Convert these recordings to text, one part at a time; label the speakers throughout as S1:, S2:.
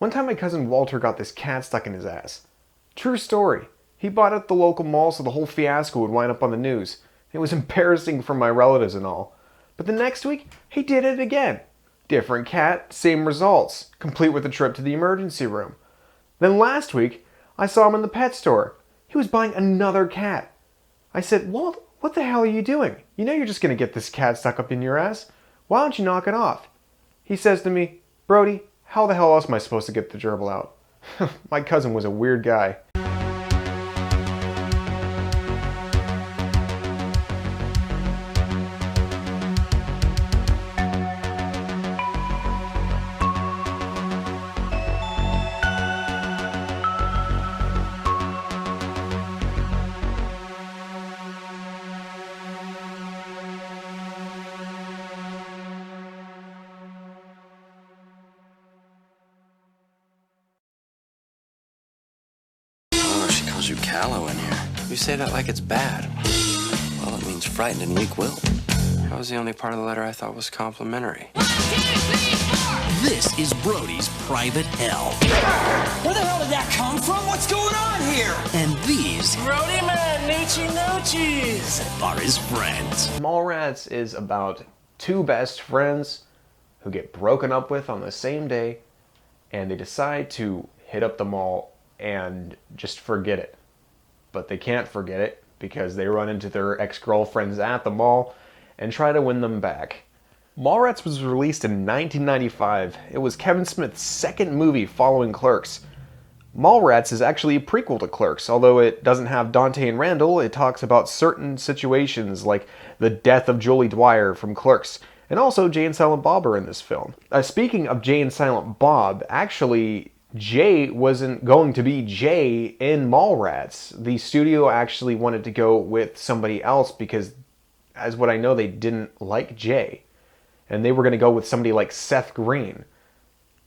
S1: One time my cousin Walter got this cat stuck in his ass. True story. He bought it at the local mall so the whole fiasco would wind up on the news. It was embarrassing for my relatives and all. But the next week, he did it again. Different cat, same results, complete with a trip to the emergency room. Then last week, I saw him in the pet store. He was buying another cat. I said, Walt, what the hell are you doing? You know you're just going to get this cat stuck up in your ass. Why don't you knock it off? He says to me, Brody, how the hell else am I supposed to get the gerbil out? My cousin was a weird guy.
S2: You callow in here. You say that like it's bad. Well, it means frightened and weak-willed. That was the only part of the letter I thought was complimentary.
S3: 1, 2, 3, 4.
S4: This is Brody's private hell.
S5: Where the hell did that come from? What's going on here?
S4: And these
S5: Brody man, noochie noochies,
S4: are his friends.
S1: Mallrats is about two best friends who get broken up with on the same day, and they decide to hit up the mall and just forget it. But they can't forget it because they run into their ex-girlfriends at the mall and try to win them back. Mallrats was released in 1995. It was Kevin Smith's second movie following Clerks. Mallrats is actually a prequel to Clerks. Although it doesn't have Dante and Randall, it talks about certain situations like the death of Jolie Dwyer from Clerks. And also Jay and Silent Bob are in this film. Speaking of Jay and Silent Bob, actually Jay wasn't going to be Jay in Mallrats. The studio actually wanted to go with somebody else because, as what I know, they didn't like Jay. And they were going to go with somebody like Seth Green.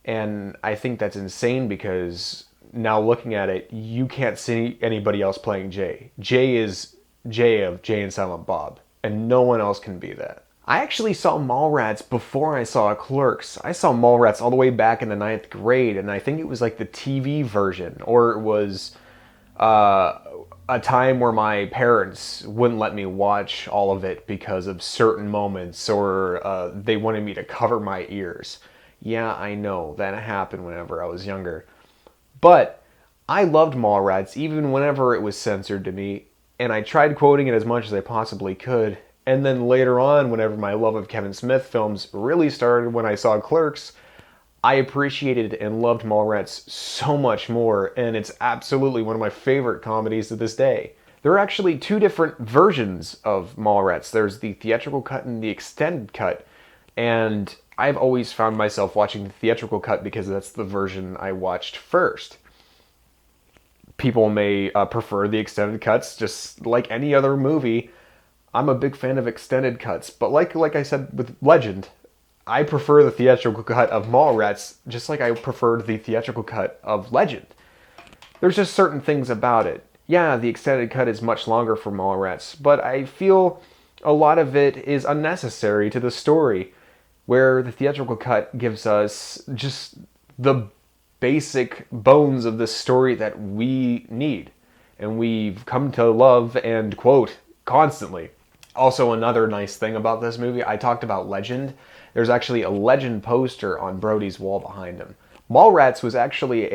S1: And I think that's insane because now looking at it, you can't see anybody else playing Jay. Jay is Jay of Jay and Silent Bob. And no one else can be that. I actually saw Mallrats before I saw Clerks. I saw Mallrats all the way back in the 9th grade, and I think it was like the TV version, or it was a time where my parents wouldn't let me watch all of it because of certain moments, or they wanted me to cover my ears. Yeah, I know, that happened whenever I was younger. But I loved Mallrats, even whenever it was censored to me, and I tried quoting it as much as I possibly could. And then later on, whenever my love of Kevin Smith films really started when I saw Clerks, I appreciated and loved Mallrats so much more, and it's absolutely one of my favorite comedies to this day. There are actually two different versions of Mallrats. There's the theatrical cut and the extended cut, and I've always found myself watching the theatrical cut because that's the version I watched first. People may prefer the extended cuts, just like any other movie. I'm a big fan of extended cuts, but like I said with Legend, I prefer the theatrical cut of Mallrats just like I preferred the theatrical cut of Legend. There's just certain things about it. Yeah, the extended cut is much longer for Mallrats, but I feel a lot of it is unnecessary to the story, where the theatrical cut gives us just the basic bones of the story that we need, and we've come to love and quote constantly. Also, another nice thing about this movie, I talked about Legend. There's actually a Legend poster on Brody's wall behind him. Mallrats was actually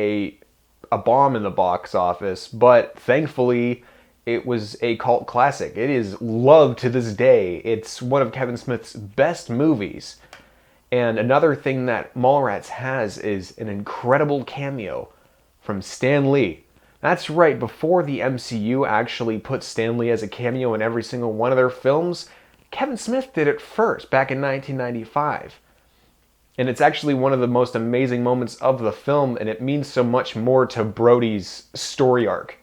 S1: a bomb in the box office, but thankfully it was a cult classic. It is loved to this day. It's one of Kevin Smith's best movies. And another thing that Mallrats has is an incredible cameo from Stan Lee. That's right, before the MCU actually put Stan Lee as a cameo in every single one of their films, Kevin Smith did it first, back in 1995. And it's actually one of the most amazing moments of the film, and it means so much more to Brody's story arc.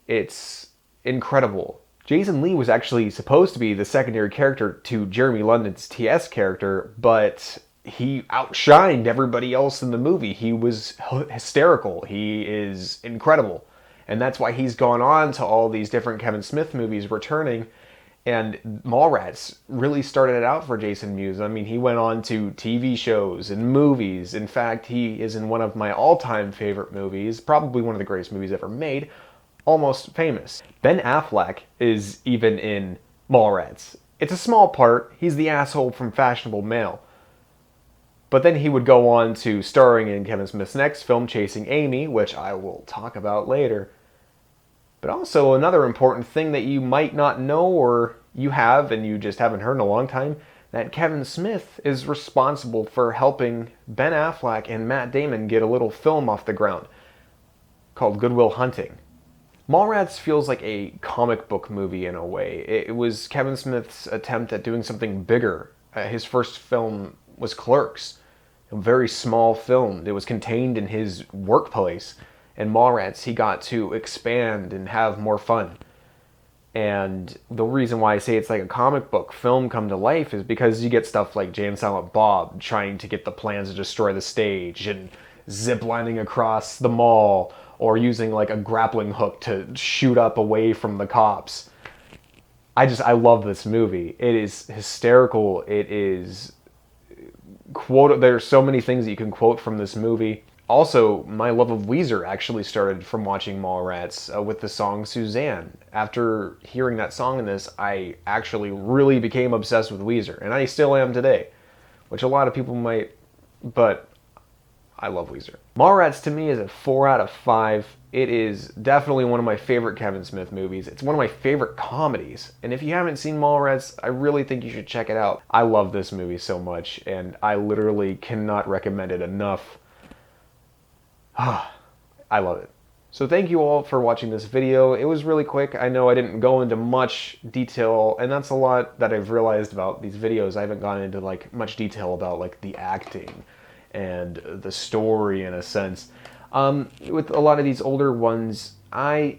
S1: It's incredible. Jason Lee was actually supposed to be the secondary character to Jeremy London's T.S. character, but he outshined everybody else in the movie. He was hysterical. He is incredible. And that's why he's gone on to all these different Kevin Smith movies returning. And Mallrats really started it out for Jason Mewes. I mean, he went on to TV shows and movies. In fact, he is in one of my all-time favorite movies, probably one of the greatest movies ever made, Almost Famous. Ben Affleck is even in Mallrats. It's a small part. He's the asshole from Fashionable Male. But then he would go on to starring in Kevin Smith's next film, Chasing Amy, which I will talk about later. But also another important thing that you might not know, or you have and you just haven't heard in a long time, that Kevin Smith is responsible for helping Ben Affleck and Matt Damon get a little film off the ground called Good Will Hunting. Mallrats feels like a comic book movie in a way. It was Kevin Smith's attempt at doing something bigger. His first film was Clerks, a very small film. It was contained in his workplace. In Mallrats, he got to expand and have more fun. And the reason why I say it's like a comic book film come to life is because you get stuff like Jay and Silent Bob trying to get the plans to destroy the stage, and ziplining across the mall, or using like a grappling hook to shoot up away from the cops. I love this movie. It is hysterical. It is there's so many things that you can quote from this movie. Also, my love of Weezer actually started from watching Mallrats with the song Suzanne. After hearing that song in this, I actually really became obsessed with Weezer, and I still am today, which a lot of people might, but I love Weezer. Mallrats to me is a 4 out of 5. It is definitely one of my favorite Kevin Smith movies. It's one of my favorite comedies, and if you haven't seen Mallrats, I really think you should check it out. I love this movie so much, and I literally cannot recommend it enough. I love it. So thank you all for watching this video. It was really quick. I know I didn't go into much detail, and that's a lot that I've realized about these videos. I haven't gone into like much detail about like the acting and the story in a sense. With a lot of these older ones, I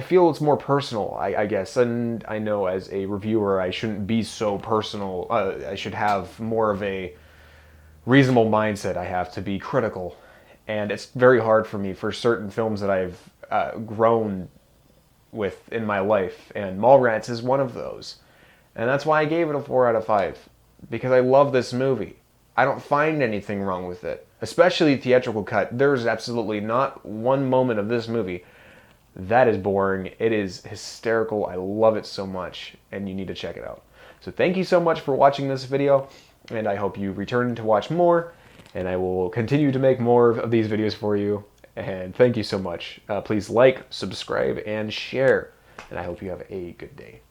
S1: feel it's more personal, I guess, and I know as a reviewer I shouldn't be so personal. I should have more of a reasonable mindset. I have to be critical. And it's very hard for me for certain films that I've grown with in my life, and Mallrats is one of those. And that's why I gave it a 4 out of 5, because I love this movie. I don't find anything wrong with it, especially the theatrical cut. There's absolutely not one moment of this movie that is boring. It is hysterical. I love it so much, and you need to check it out. So thank you so much for watching this video, and I hope you return to watch more. And I will continue to make more of these videos for you. And thank you so much. Please like, subscribe, and share. And I hope you have a good day.